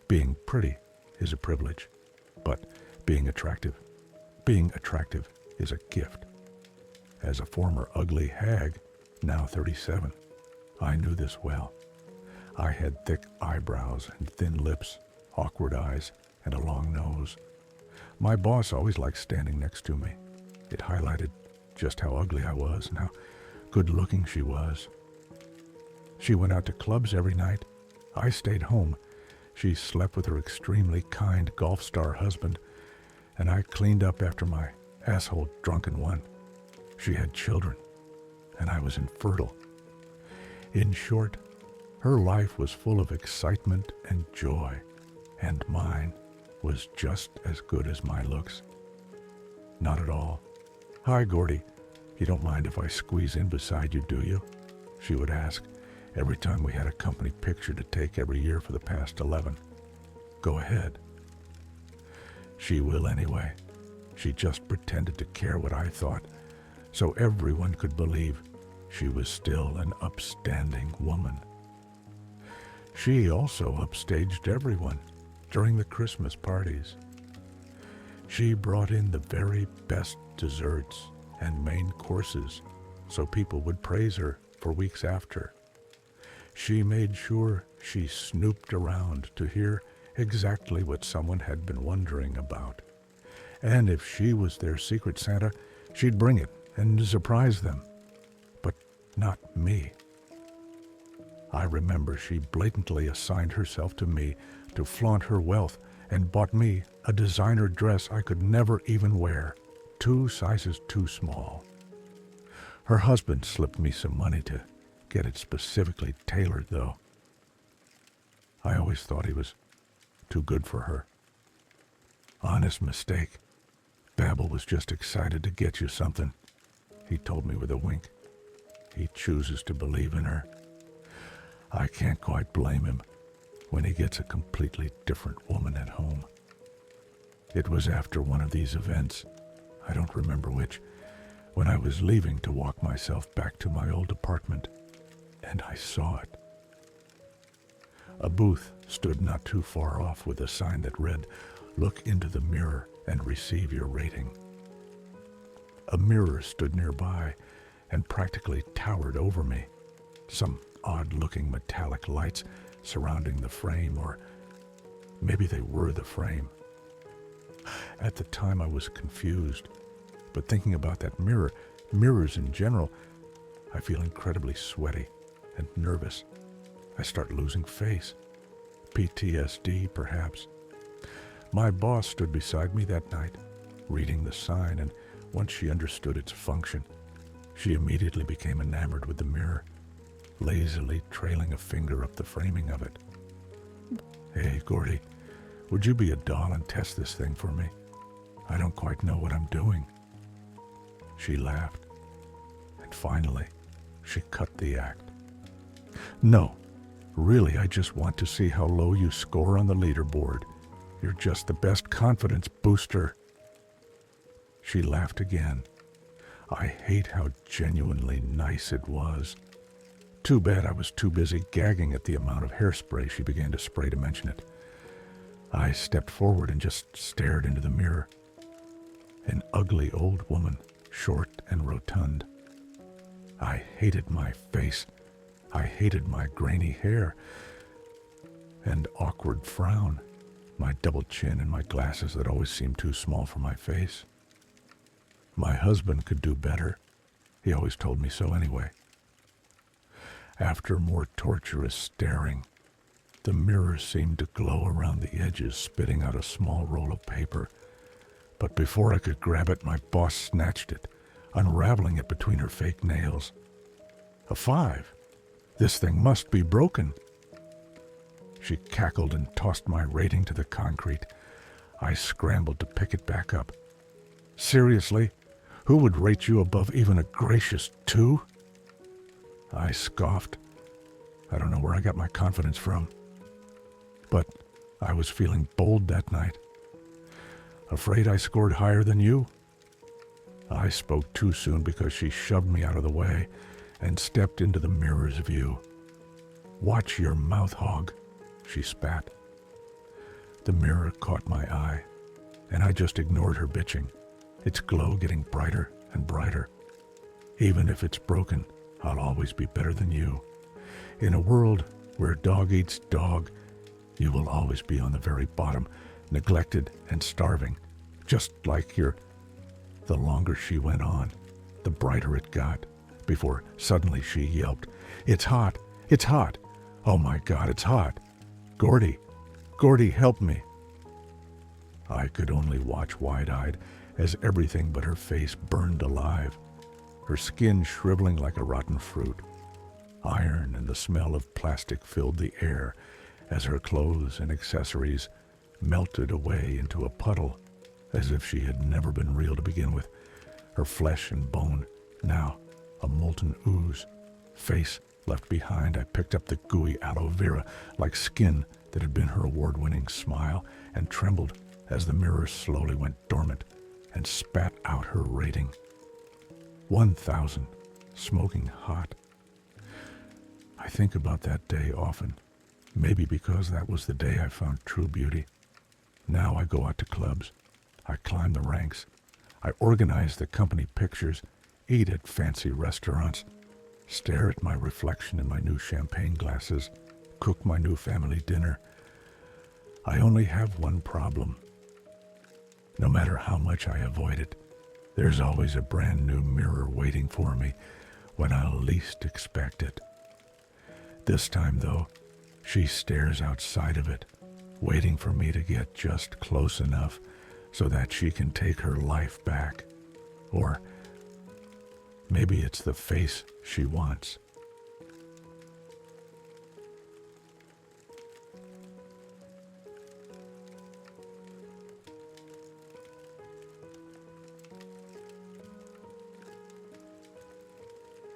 Being pretty is a privilege, but being attractive is a gift. As a former ugly hag, now 37, I knew this well. I had thick eyebrows and thin lips, awkward eyes, and a long nose. My boss always liked standing next to me. It highlighted just how ugly I was and how good-looking she was. She went out to clubs every night. I stayed home. She slept with her extremely kind golf star husband, and I cleaned up after my asshole drunken one. She had children, and I was infertile. In short, her life was full of excitement and joy, and mine was just as good as my looks. Not at all. "Hi, Gordy. You don't mind if I squeeze in beside you, do you?" she would ask every time we had a company picture to take every year for the past 11. "Go ahead." She will anyway. She just pretended to care what I thought, so everyone could believe she was still an upstanding woman. She also upstaged everyone during the Christmas parties. She brought in the very best desserts and main courses so people would praise her for weeks after. She made sure she snooped around to hear exactly what someone had been wondering about. And if she was their secret Santa, she'd bring it and surprise them. But not me. I remember she blatantly assigned herself to me to flaunt her wealth and bought me a designer dress I could never even wear, 2 sizes too small. Her husband slipped me some money to get it specifically tailored, though. I always thought he was too good for her. Honest mistake. Babel was just excited to get you something, he told me with a wink. He chooses to believe in her. I can't quite blame him when he gets a completely different woman at home. It was after one of these events, I don't remember which, when I was leaving to walk myself back to my old apartment, and I saw it. A booth stood not too far off with a sign that read, "Look into the mirror and receive your rating." A mirror stood nearby and practically towered over me. Some odd-looking metallic lights surrounding the frame, or maybe they were the frame. At the time I was confused, but thinking about that mirrors in general, I feel incredibly sweaty and nervous. I start losing face. PTSD, perhaps. My boss stood beside me that night, reading the sign, and once she understood its function, she immediately became enamored with the mirror, lazily trailing a finger up the framing of it. "Hey, Gordy, would you be a doll and test this thing for me? I don't quite know what I'm doing." She laughed, and finally, she cut the act. "No, really, I just want to see how low you score on the leaderboard. You're just the best confidence booster." She laughed again. I hate how genuinely nice it was. Too bad I was too busy gagging at the amount of hairspray she began to spray to mention it. I stepped forward and just stared into the mirror. An ugly old woman, short and rotund. I hated my face. I hated my grainy hair and awkward frown, my double chin and my glasses that always seemed too small for my face. My husband could do better. He always told me so anyway. After more torturous staring, the mirror seemed to glow around the edges, spitting out a small roll of paper. But before I could grab it, my boss snatched it, unraveling it between her fake nails. A 5. This thing must be broken. She cackled and tossed my rating to the concrete. I scrambled to pick it back up. "Seriously? Who would rate you above even a gracious 2? I scoffed. I don't know where I got my confidence from. But I was feeling bold that night. "Afraid I scored higher than you?" I spoke too soon because she shoved me out of the way and stepped into the mirror's view. "Watch your mouth, hog," she spat. The mirror caught my eye, and I just ignored her bitching, its glow getting brighter and brighter. Even if it's broken, I'll always be better than you. In a world where dog eats dog, you will always be on the very bottom, neglected and starving, just like your... The longer she went on, the brighter it got, before suddenly she yelped, "It's hot! It's hot! Oh my God, it's hot! Gordy! Gordy, help me!" I could only watch wide-eyed as everything but her face burned alive, her skin shriveling like a rotten fruit. Iron and the smell of plastic filled the air as her clothes and accessories melted away into a puddle, as if she had never been real to begin with. Her flesh and bone, now a molten ooze. Face left behind, I picked up the gooey aloe vera like skin that had been her award-winning smile and trembled as the mirror slowly went dormant and spat out her rating. 1,000, smoking hot. I think about that day often, maybe because that was the day I found true beauty. Now I go out to clubs, I climb the ranks, I organize the company pictures, eat at fancy restaurants, stare at my reflection in my new champagne glasses, cook my new family dinner. I only have one problem. No matter how much I avoid it, there's always a brand new mirror waiting for me when I'll least expect it. This time, though, she stares outside of it, waiting for me to get just close enough so that she can take her life back. Or maybe it's the face she wants.